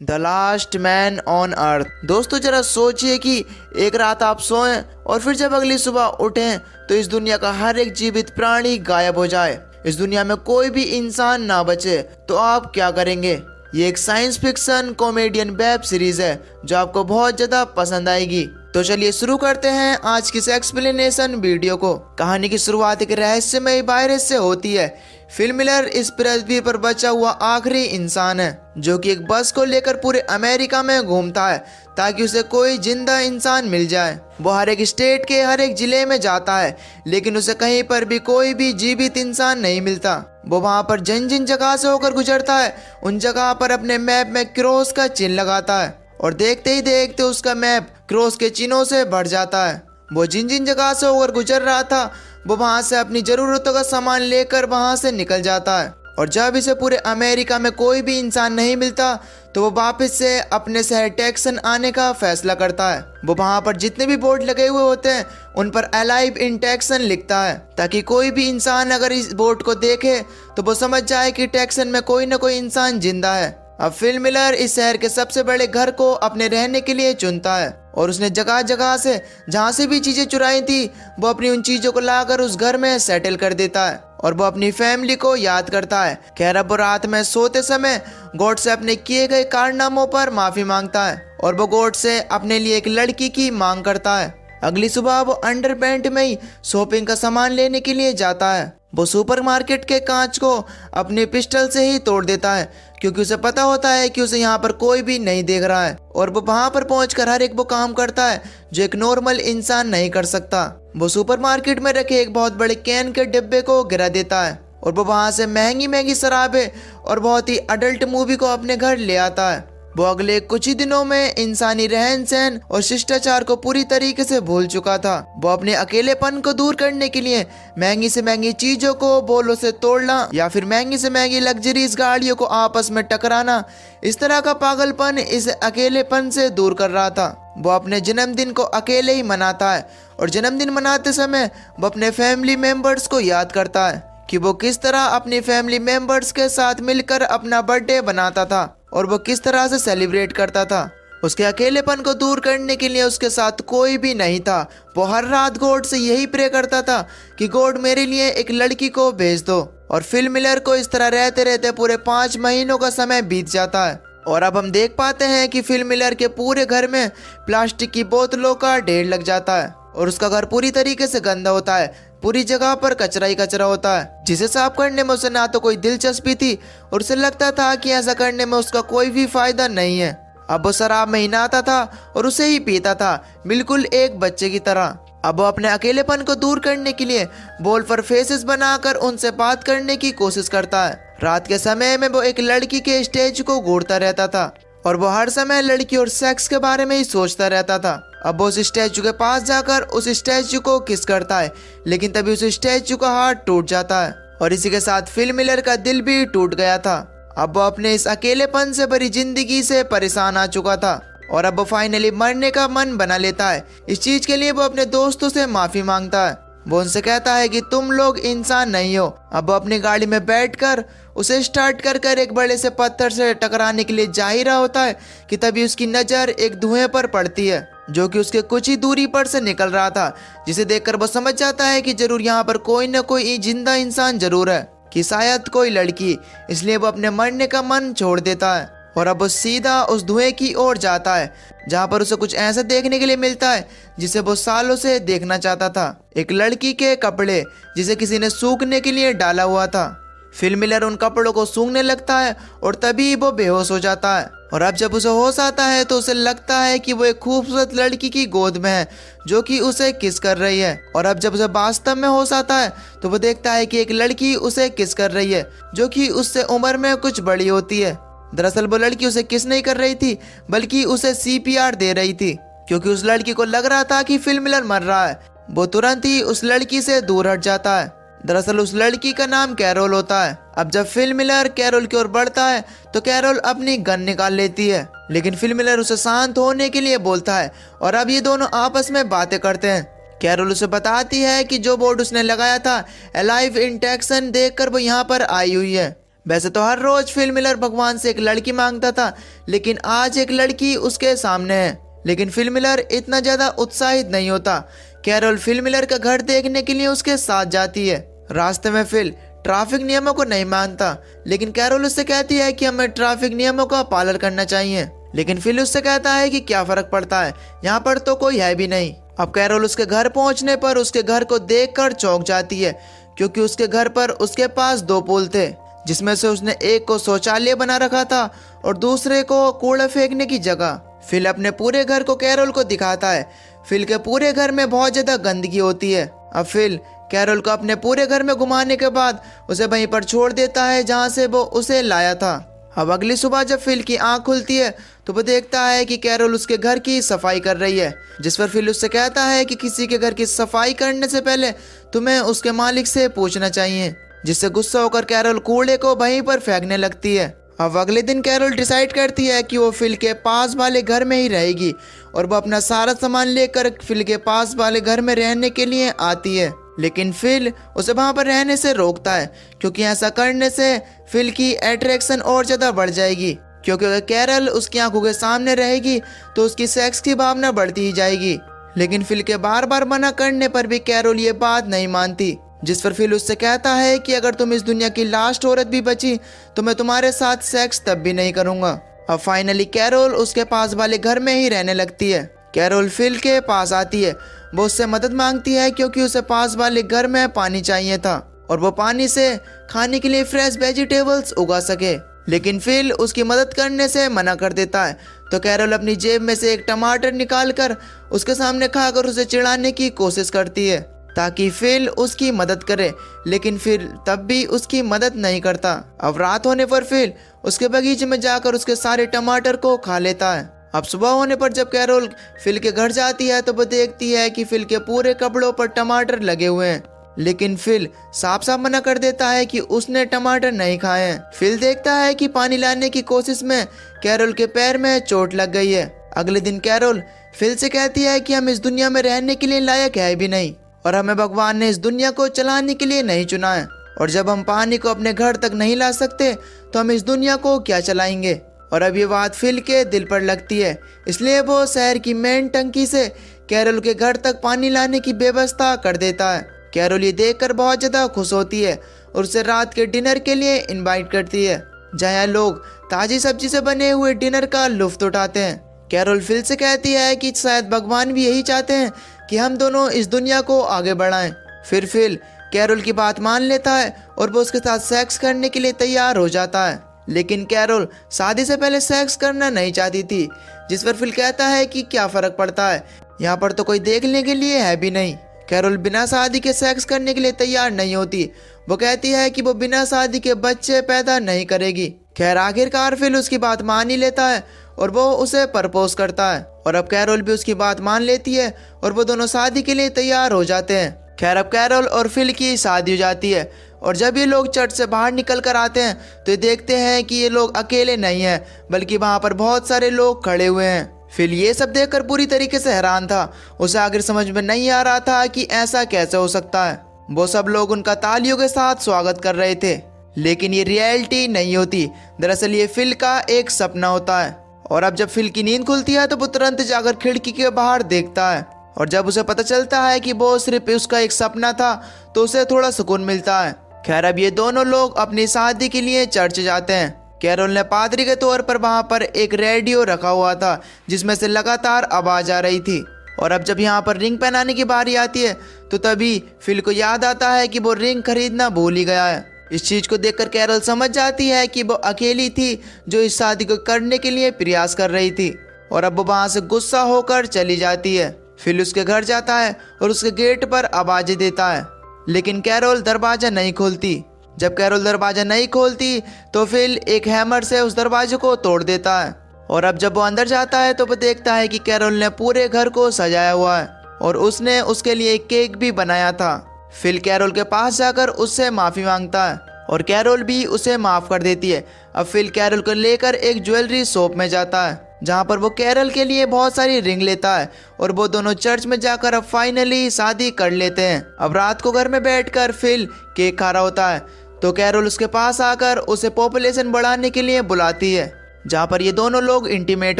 The last man on earth. दोस्तों जरा सोचिए कि एक रात आप सोएं और फिर जब अगली सुबह उठें तो इस दुनिया का हर एक जीवित प्राणी गायब हो जाए, इस दुनिया में कोई भी इंसान ना बचे, तो आप क्या करेंगे? ये एक science fiction comedian web series है जो आपको बहुत ज्यादा पसंद आएगी। तो चलिए शुरू करते हैं आज की इस एक्सप्लेनेशन वीडियो को। कहानी की शुरुआत एक रहस्यमय वायरस से होती है। फिल मिलर इस पृथ्वी पर बचा हुआ आखिरी इंसान है जो कि एक बस को लेकर पूरे अमेरिका में घूमता है ताकि उसे कोई जिंदा इंसान मिल जाए। वो हर एक स्टेट के हर एक जिले में जाता है लेकिन उसे कहीं पर भी कोई भी जीवित इंसान नहीं मिलता। वो वहाँ पर जिन जिन जगह से होकर गुजरता है उन जगह पर अपने मैप में क्रॉस का चिन्ह लगाता है और देखते ही देखते उसका मैप क्रॉस के चिन्हों से भर जाता है। वो जिन जिन जगह से होकर गुजर रहा था वो वहाँ से अपनी ज़रूरतों का सामान लेकर वहाँ से निकल जाता है और जब इसे पूरे अमेरिका में कोई भी इंसान नहीं मिलता तो वो वापस से अपने शहर टेक्सन आने का फैसला करता है। वो वहाँ पर जितने भी बोर्ड लगे हुए होते हैं उन पर अलाइव इन टेक्सन लिखता है ताकि कोई भी इंसान अगर इस बोर्ड को देखे तो वो समझ जाए कि टेक्सन में कोई ना कोई इंसान जिंदा है। अब फिल मिलर इस शहर के सबसे बड़े घर को अपने रहने के लिए चुनता है और उसने जगह जगह से जहाँ से भी चीजें चुराई थी वो अपनी उन चीजों को लाकर उस घर में सेटल कर देता है और वो अपनी फैमिली को याद करता है। खैर अब वो रात में सोते समय गॉड से अपने किए गए कारनामों पर माफी मांगता है और वो गॉड से अपने लिए एक लड़की की मांग करता है। अगली सुबह वो अंडरपैंट में ही शॉपिंग का सामान लेने के लिए जाता है। वो सुपरमार्केट के कांच को अपनी पिस्टल से ही तोड़ देता है क्योंकि उसे पता होता है कि उसे यहाँ पर कोई भी नहीं देख रहा है और वो वहाँ पर पहुंचकर हर एक वो काम करता है जो एक नॉर्मल इंसान नहीं कर सकता। वो सुपरमार्केट में रखे एक बहुत बड़े कैन के डिब्बे को गिरा देता है और वो वहाँ से महंगी महंगी शराबें और बहुत ही अडल्ट मूवी को अपने घर ले आता है। वो अगले कुछ ही दिनों में इंसानी रहन सहन और शिष्टाचार को पूरी तरीके से भूल चुका था। वो अपने अकेलेपन को दूर करने के लिए महंगी से महंगी चीजों को बोलों से तोड़ना या फिर महंगी से महंगी लग्जरीज गाड़ियों को आपस में टकराना, इस तरह का पागलपन इस अकेलेपन से दूर कर रहा था। वो अपने जन्मदिन को अकेले ही मनाता है और जन्मदिन मनाते समय वो अपने फैमिली मेंबर्स को याद करता है कि वो किस तरह अपनी फैमिली मेंबर्स के साथ मिलकर अपना बर्थडे बनाता था और वो किस तरह से सेलिब्रेट करता था। उसके अकेलेपन को दूर करने के लिए उसके साथ कोई भी नहीं था। वो हर रात गॉड से यही प्रे करता था कि गॉड मेरे लिए एक लड़की को भेज दो। और फिल मिलर को इस तरह रहते रहते पूरे 5 महीनों का समय बीत जाता है और अब हम देख पाते हैं कि फिल मिलर के पूरे घर में प्लास्टिक की बोतलों का ढेर लग जाता है और उसका घर पूरी तरीके से गंदा होता है। पूरी जगह पर कचरा ही कचरा होता है जिसे साफ करने में उसे ना तो कोई दिलचस्पी थी और उसे लगता था कि ऐसा करने में उसका कोई भी फायदा नहीं है। अब वो शराब में ही नहाता था और उसे ही पीता था बिल्कुल एक बच्चे की तरह। अब वो अपने अकेलेपन को दूर करने के लिए वॉल पर फेसेस बनाकर उनसे बात करने की कोशिश करता है। रात के समय में वो एक लड़की के स्टेज को घूरता रहता था और वो हर समय लड़की और सेक्स के बारे में ही सोचता रहता था। अब वो उस स्टैचू के पास जाकर उस स्टैचू को किस करता है लेकिन तभी उस स्टैचू का हाथ टूट जाता है और इसी के साथ फिल मिलर का दिल भी टूट गया था। अब वो अपने इस अकेलेपन से भरी जिंदगी से परेशान आ चुका था और अब वो फाइनली मरने का मन बना लेता है। इस चीज के लिए वो अपने दोस्तों से माफी मांगता है। वो उनसे कहता है कि तुम लोग इंसान नहीं हो। अब वो अपनी गाड़ी में बैठकर उसे स्टार्ट कर एक बड़े से पत्थर से टकराने के लिए जा ही रहा होता है कि तभी उसकी नज़र एक धुएं पर पड़ती है जो कि उसके कुछ ही दूरी पर से निकल रहा था, जिसे देखकर वो समझ जाता है कि जरूर यहाँ पर कोई न कोई जिंदा इंसान जरूर है, कि शायद कोई लड़की। इसलिए वो अपने मरने का मन छोड़ देता है और अब वो सीधा उस धुएं की ओर जाता है जहाँ पर उसे कुछ ऐसा देखने के लिए मिलता है जिसे वो सालों से देखना चाहता था। एक लड़की के कपड़े जिसे किसी ने सूखने के लिए डाला हुआ था। फिल मिलर उन कपड़ों को सूंघने लगता है और तभी वो बेहोश हो जाता है और अब जब उसे होश आता है तो उसे लगता है कि वो एक खूबसूरत लड़की की गोद में है जो कि उसे किस कर रही है। और अब जब उसे वास्तव में होश आता है तो वो देखता है कि एक लड़की उसे किस कर रही है जो कि उससे उम्र में कुछ बड़ी होती है। दरअसल वो लड़की उसे किस नहीं कर रही थी बल्कि उसे CPR दे रही थी क्योंकि उस लड़की को लग रहा था कि फिल मिलर मर रहा है। वो तुरंत ही उस लड़की से दूर हट जाता है। दरअसल उस लड़की का नाम कैरोल होता है। अब जब फिल मिलर कैरोल की ओर बढ़ता है तो कैरोल अपनी गन निकाल लेती है लेकिन फिल मिलर उसे शांत होने के लिए बोलता है और अब ये दोनों आपस में बातें करते हैं। कैरोल उसे बताती है कि जो बोर्ड उसने लगाया था अलाइव इन टेक्सन देखकर वो यहाँ पर आई हुई है। वैसे तो हर रोज फिल मिलर भगवान से एक लड़की मांगता था, लेकिन आज एक लड़की उसके सामने है। लेकिन फिल मिलर इतना ज्यादा उत्साहित नहीं होता। कैरोल फिल मिलर का घर देखने के लिए उसके साथ जाती है। रास्ते में फिल ट्रैफिक नियमों को नहीं मानता, लेकिन कैरोल उससे कहती है कि हमें ट्रैफिक नियमों का पालन करना चाहिए। लेकिन फिल उससे कहता है कि क्या फर्क पड़ता है, यहाँ पर तो कोई है भी नहीं। अब कैरोल उसके घर पहुंचने पर उसके घर को देखकर चौंक जाती है, क्योंकि उसके घर पर उसके पास 2 पुल थे, जिसमें से उसने एक को शौचालय बना रखा था और दूसरे को कूड़ा फेंकने की जगह। फिल अपने पूरे घर को कैरोल को दिखाता है। फिल के पूरे घर में बहुत ज्यादा गंदगी होती है। अब फिल कैरोल को अपने पूरे घर में घुमाने के बाद उसे वहीं पर छोड़ देता है जहां से वो उसे लाया था। अब अगली सुबह जब फिल की आंख खुलती है तो वो देखता है कि कैरोल उसके घर की सफाई कर रही है, जिस पर फिल उससे कहता है कि किसी के घर की सफाई करने से पहले तुम्हें उसके मालिक से पूछना चाहिए। जिससे गुस्सा होकर कैरोल कूड़े को वहीं पर फेंकने लगती है। अब अगले दिन कैरोल डिसाइड करती है कि वो फिल के पास वाले घर में ही रहेगी और वो अपना सारा सामान लेकर फिल के पास वाले घर में रहने के लिए आती है। लेकिन फिल उसे वहां पर रहने से रोकता है, क्योंकि ऐसा करने से फिल की अट्रैक्शन और ज्यादा बढ़ जाएगी। क्योंकि अगर कैरोल उसकी आंखों के सामने रहेगी तो उसकी सेक्स की भावना बढ़ती ही जाएगी। लेकिन फिल के बार बार मना करने पर भी कैरोल ये बात नहीं मानती, जिस पर फिल उससे कहता है कि अगर तुम इस दुनिया की लास्ट औरत भी बची तो मैं तुम्हारे साथ सेक्स तब भी नहीं करूंगा। अब फाइनली कैरोल उसके पास वाले घर में ही रहने लगती है। कैरोल फिल के पास आती है। वो उससे मदद मांगती है क्योंकि उसे पास वाले घर में पानी चाहिए था और वो पानी से खाने के लिए फ्रेश वेजिटेबल्स उगा सके। लेकिन फिल उसकी मदद करने से मना कर देता है। तो कैरोल अपनी जेब में से एक टमाटर निकालकर उसके सामने खाकर उसे चिढ़ाने की कोशिश करती है ताकि फिल उसकी मदद करे, लेकिन फिल तब भी उसकी मदद नहीं करता। अब रात होने पर फिल उसके बगीचे में जाकर उसके सारे टमाटर को खा लेता है। अब सुबह होने पर जब कैरोल फिल के घर जाती है तो वो देखती है कि फिल के पूरे कपड़ों पर टमाटर लगे हुए हैं, लेकिन फिल साफ साफ मना कर देता है कि उसने टमाटर नहीं खाए हैं। फिल देखता है कि पानी लाने की कोशिश में कैरोल के पैर में चोट लग गई है। अगले दिन कैरोल फिल से कहती है कि हम इस दुनिया में रहने के लिए लायक है भी नहीं और हमें भगवान ने इस दुनिया को चलाने के लिए नहीं चुना है, और जब हम पानी को अपने घर तक नहीं ला सकते तो हम इस दुनिया को क्या चलाएंगे। और अब ये बात फिल के दिल पर लगती है, इसलिए वो शहर की मेन टंकी से कैरोल के घर तक पानी लाने की व्यवस्था कर देता है। कैरोल ये देखकर बहुत ज्यादा खुश होती है और उसे रात के डिनर के लिए इनवाइट करती है, जहाँ लोग ताजी सब्जी से बने हुए डिनर का लुफ्त उठाते हैं। कैरोल फिल से कहती है कि शायद भगवान भी यही चाहते हैं कि हम दोनों इस दुनिया को आगे बढ़ाएं। फिर फिल कैरोल की बात मान लेता है और वो उसके साथ सेक्स करने के लिए तैयार हो जाता है। लेकिन कैरोल शादी से पहले सेक्स करना नहीं चाहती थी, जिस पर फिल कहता है कि क्या फर्क पड़ता है, यहाँ पर तो कोई देखने के लिए है भी नहीं। कैरोल बिना शादी के सेक्स करने के लिए तैयार नहीं होती। वो कहती है कि वो बिना शादी के बच्चे पैदा नहीं करेगी। खैर आखिरकार फिल उसकी बात मान ही लेता है और वो उसे प्रपोज करता है, और अब कैरोल भी उसकी बात मान लेती है और वो दोनों शादी के लिए तैयार हो जाते हैं। खैर अब कैरोल और फिल की शादी हो जाती है, और जब ये लोग चर्च से बाहर निकल कर आते हैं तो ये देखते हैं कि ये लोग अकेले नहीं हैं, बल्कि वहाँ पर बहुत सारे लोग खड़े हुए हैं। फिल ये सब देखकर पूरी तरीके से हैरान था। उसे आखिर समझ में नहीं आ रहा था कि ऐसा कैसे हो सकता है। वो सब लोग उनका तालियों के साथ स्वागत कर रहे थे, लेकिन ये रियलिटी नहीं होती। दरअसल ये फिल का एक सपना होता है। और अब जब फिल की नींद खुलती है तो वो तुरंत जाकर खिड़की के बाहर देखता है, और जब उसे पता चलता है कि वो सिर्फ उसका एक सपना था तो उसे थोड़ा सुकून मिलता है। खैर अब ये दोनों लोग अपनी शादी के लिए चर्च जाते हैं। कैरोल ने पादरी के तौर पर वहाँ पर एक रेडियो रखा हुआ था जिसमें से लगातार आवाज आ रही थी, और अब जब यहाँ पर रिंग पहनाने की बारी आती है तो तभी फिल को याद आता है कि वो रिंग खरीदना भूल ही गया है। इस चीज को देखकर कैरोल समझ जाती है कि वो अकेली थी जो इस शादी को करने के लिए प्रयास कर रही थी, और अब वो वहाँ से गुस्सा होकर चली जाती है। फिल उसके घर जाता है और उसके गेट पर आवाजें देता है, लेकिन कैरोल दरवाजा नहीं खोलती। जब कैरोल दरवाजा नहीं खोलती तो फिल एक हैमर से उस दरवाजे को तोड़ देता है, और अब जब वो अंदर जाता है तो वो देखता है कि कैरोल ने पूरे घर को सजाया हुआ है और उसने उसके लिए एक केक भी बनाया था। फिल कैरोल के पास जाकर उससे माफी मांगता है और कैरोल भी उसे माफ कर देती है। अब फिल कैरोल को लेकर एक ज्वेलरी शॉप में जाता है जहाँ पर वो कैरोल के लिए बहुत सारी रिंग लेता है, और वो दोनों चर्च में जाकर अब फाइनली शादी कर लेते हैं। अब रात को घर में बैठकर फिल केक खा रहा होता है तो कैरोल उसके पास आकर उसे पॉपुलेशन बढ़ाने के लिए बुलाती है, जहाँ पर ये दोनों लोग इंटीमेट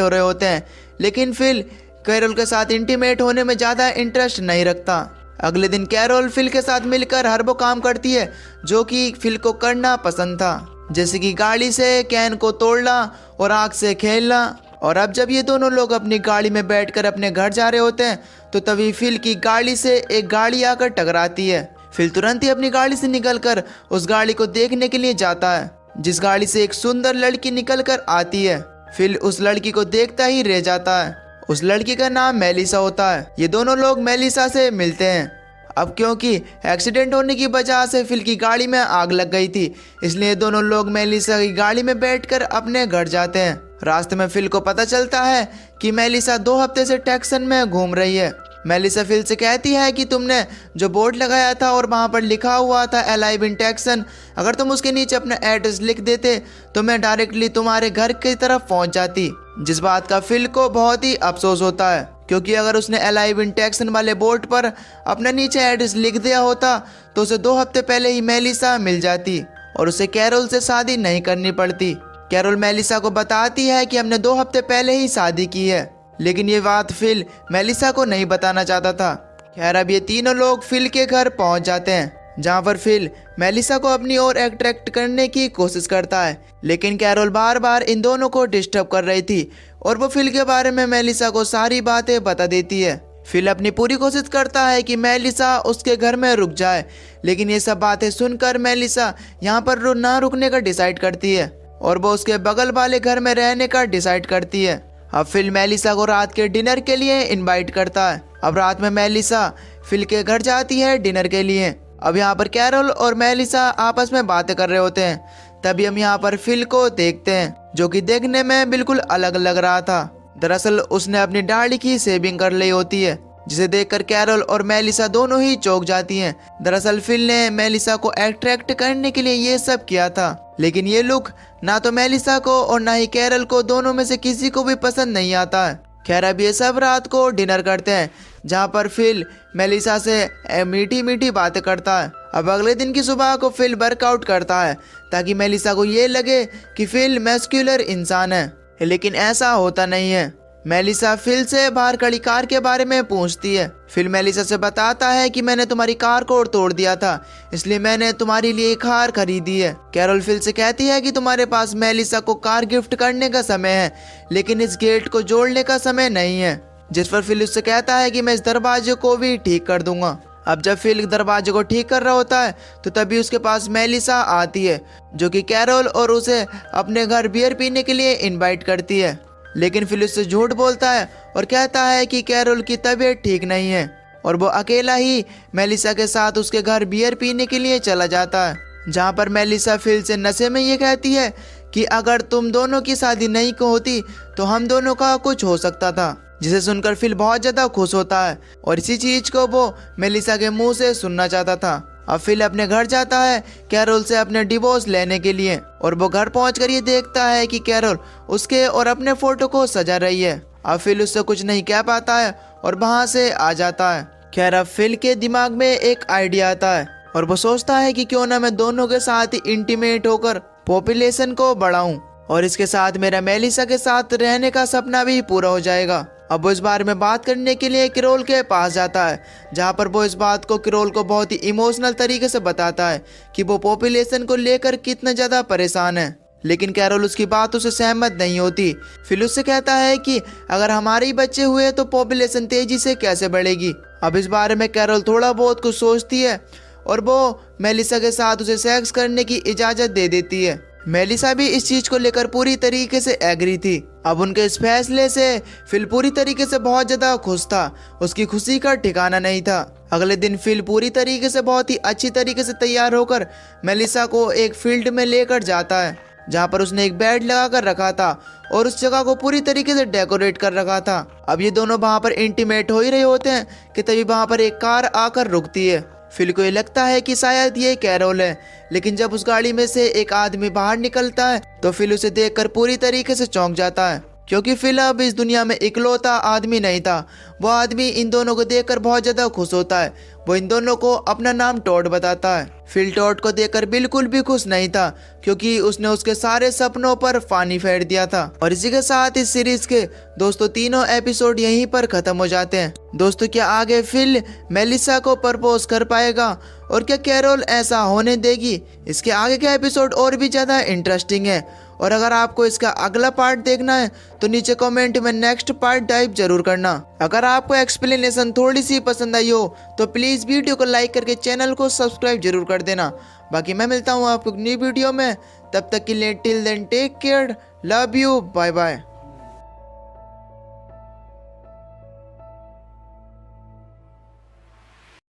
हो रहे होते हैं। लेकिन फिल कैरोल के साथ इंटीमेट होने में ज़्यादा इंटरेस्ट नहीं रखता। अगले दिन कैरोल फिल के साथ मिलकर हर वो काम करती है जो कि फिल को करना पसंद था, जैसे कि गाड़ी से कैन को तोड़ना और आग से खेलना। और अब जब ये दोनों लोग अपनी गाड़ी में बैठकर अपने घर जा रहे होते हैं तो तभी फिल की गाड़ी से एक गाड़ी आकर टकराती है। फिल तुरंत ही अपनी गाड़ी से निकलकर उस गाड़ी को देखने के लिए जाता है, जिस गाड़ी से एक सुंदर लड़की निकलकर आती है। फिल उस लड़की को देखता ही रह जाता है। उस लड़की का नाम मेलिसा होता है। ये दोनों लोग मेलिसा से मिलते हैं। अब क्योंकि एक्सीडेंट होने की वजह से फिल की गाड़ी में आग लग गई थी, इसलिए दोनों लोग मेलिसा की गाड़ी में बैठकर अपने घर जाते हैं। रास्ते में फिल को पता चलता है कि मेलिसा 2 हफ्ते से टेक्सन में घूम रही है। मेलिसा फिल से कहती है कि तुमने जो बोर्ड लगाया था और वहाँ पर लिखा हुआ था अलाइव इन टेक्सन, अगर तुम उसके नीचे अपना एड्रेस लिख देते तो मैं डायरेक्टली तुम्हारे घर की तरफ पहुँच जाती। जिस बात का फिल को बहुत ही अफसोस होता है, क्योंकि अगर उसने अलाइव इन टेक्सन वाले बोर्ड पर अपना नीचे एड्रेस लिख दिया होता तो उसे 2 हफ्ते पहले ही मेलिसा मिल जाती और उसे कैरोल से शादी नहीं करनी पड़ती। कैरोल मेलिसा को बताती है कि हमने 2 हफ्ते पहले ही शादी की है, लेकिन ये बात फिल मेलिसा को नहीं बताना चाहता था। खैर, अब ये तीनों लोग फिल के घर पहुंच जाते हैं, जहां पर फिल मेलिसा को अपनी ओर अट्रैक्ट करने की कोशिश करता है। लेकिन कैरोल बार बार इन दोनों को डिस्टर्ब कर रही थी और वो फिल के बारे में मेलिसा को सारी बातें बता देती है। फिल अपनी पूरी कोशिश करता है कि मेलिसा उसके घर में रुक जाए, लेकिन ये सब बातें सुनकर मेलिसा यहाँ पर ना रुकने का डिसाइड करती है और वो उसके बगल वाले घर में रहने का डिसाइड करती है। अब फिल मेलिसा को रात के डिनर के लिए इनवाइट करता है। अब रात में मेलिसा फिल के घर जाती है डिनर के लिए। अब यहाँ पर कैरोल और मेलिसा आपस में बातें कर रहे होते हैं। तभी हम यहाँ पर फिल को देखते हैं, जो कि देखने में बिल्कुल अलग लग रहा था। दरअसल उसने अपनी दाढ़ी की शेविंग कर ली होती है, जिसे देखकर कैरोल और मेलिसा दोनों ही चौंक जाती हैं। दरअसल फिल ने मेलिसा को अट्रैक्ट करने के लिए ये सब किया था, लेकिन ये लुक ना तो मेलिसा को और ना ही कैरोल को, दोनों में से किसी को भी पसंद नहीं आता है। खैर, अब ये सब रात को डिनर करते हैं, जहाँ पर फिल मेलिसा से मीठी मीठी बातें करता है। अब अगले दिन की सुबह को फिल वर्कआउट करता है ताकि मेलिसा को ये लगे कि फिल मस्कुलर इंसान है, लेकिन ऐसा होता नहीं है। मेलिसा फिल से बाहर खड़ी कार के बारे में पूछती है। फिल मेलिसा से बताता है कि मैंने तुम्हारी कार को तोड़ दिया था, इसलिए मैंने तुम्हारे लिए कार खरीदी है। कैरोल फिल से कहती है कि तुम्हारे पास मेलिसा को कार गिफ्ट करने का समय है, लेकिन इस गेट को जोड़ने का समय नहीं है। जिस पर फिल उससे कहता है कि मैं इस दरवाजे को भी ठीक कर दूंगा। अब जब फिल दरवाजे को ठीक कर रहा होता है तो तभी उसके पास मेलिसा आती है, जो कि कैरोल और उसे अपने घर बियर पीने के लिए इनवाइट करती है। लेकिन फिल उससे झूठ बोलता है और कहता है कि कैरोल की तबीयत ठीक नहीं है और वो अकेला ही मेलिसा के साथ उसके घर बियर पीने के लिए चला जाता है, जहाँ पर मेलिसा फिल से नशे में ये कहती है कि अगर तुम दोनों की शादी नहीं होती तो हम दोनों का कुछ हो सकता था। जिसे सुनकर फिल बहुत ज़्यादा खुश होता है और इसी चीज़ को वो मेलिसा के मुंह से सुनना चाहता था। अब फिल अपने घर जाता है कैरोल से अपने डिवोर्स लेने के लिए और वो घर पहुंचकर ये देखता है कि कैरोल उसके और अपने फोटो को सजा रही है। अब फिल उससे कुछ नहीं कह पाता है और वहां से आ जाता है। खैर, अब फिल के दिमाग में एक आइडिया आता है और वो सोचता है कि क्यों ना मैं दोनों के साथ ही इंटीमेट होकर पॉपुलेशन को बढ़ाऊं और इसके साथ मेरा मेलिसा के साथ रहने का सपना भी पूरा हो जाएगा। अब वो इस बारे में बात करने के लिए कैरोल के पास जाता है, जहाँ पर वो इस बात को कैरोल को बहुत ही इमोशनल तरीके से बताता है कि वो पॉपुलेशन को लेकर कितना ज़्यादा परेशान है। लेकिन कैरोल उसकी बातों से सहमत नहीं होती। फिल उससे कहता है कि अगर हमारे ही बच्चे हुए तो पॉपुलेशन तेजी से कैसे बढ़ेगी। अब इस बारे में कैरोल थोड़ा बहुत कुछ सोचती है और वो मेलिसा के साथ उसे सेक्स करने की इजाज़त दे देती है। मेलिसा भी इस चीज को लेकर पूरी तरीके से एग्री थी। अब उनके इस फैसले से फिल पूरी तरीके से बहुत ज्यादा खुश था। उसकी खुशी का ठिकाना नहीं था। अगले दिन फिल पूरी तरीके से बहुत ही अच्छी तरीके से तैयार होकर मेलिसा को एक फील्ड में लेकर जाता है, जहाँ पर उसने एक बेड लगा कर रखा था और उस जगह को पूरी तरीके से डेकोरेट कर रखा था। अब ये दोनों वहाँ पर इंटीमेट हो ही रहे होते हैं कि तभी वहाँ पर एक कार आकर रुकती है। फिल को ये लगता है कि शायद ये कैरोल है, लेकिन जब उस गाड़ी में से एक आदमी बाहर निकलता है तो फिल उसे देखकर पूरी तरीके से चौंक जाता है। क्योंकि फिल अब इस दुनिया में इकलौता आदमी नहीं था। वो आदमी इन दोनों को देखकर बहुत ज़्यादा खुश होता है। वो इन दोनों को अपना नाम टॉड बताता है। फिल टॉड को देखकर बिल्कुल भी खुश नहीं था, क्योंकि उसने उसके सारे सपनों पर पानी फेर दिया था। और इसी के साथ इस सीरीज के दोस्तों तीनों एपिसोड यहीं पर खत्म हो जाते हैं। दोस्तों क्या आगे फिल मेलिसा को प्रपोज कर पाएगा और क्या कैरोल ऐसा होने देगी? इसके आगे के एपिसोड और भी ज़्यादा इंटरेस्टिंग है। और अगर आपको इसका अगला पार्ट देखना है तो नीचे कमेंट में नेक्स्ट पार्ट टाइप जरूर करना। अगर आपको एक्सप्लेनेशन थोड़ी सी पसंद आई हो तो प्लीज़ वीडियो को लाइक करके चैनल को सब्सक्राइब जरूर कर देना। बाकी मैं मिलता हूँ आपको न्यू वीडियो में, तब तक के लिए till then take care, love you, bye bye.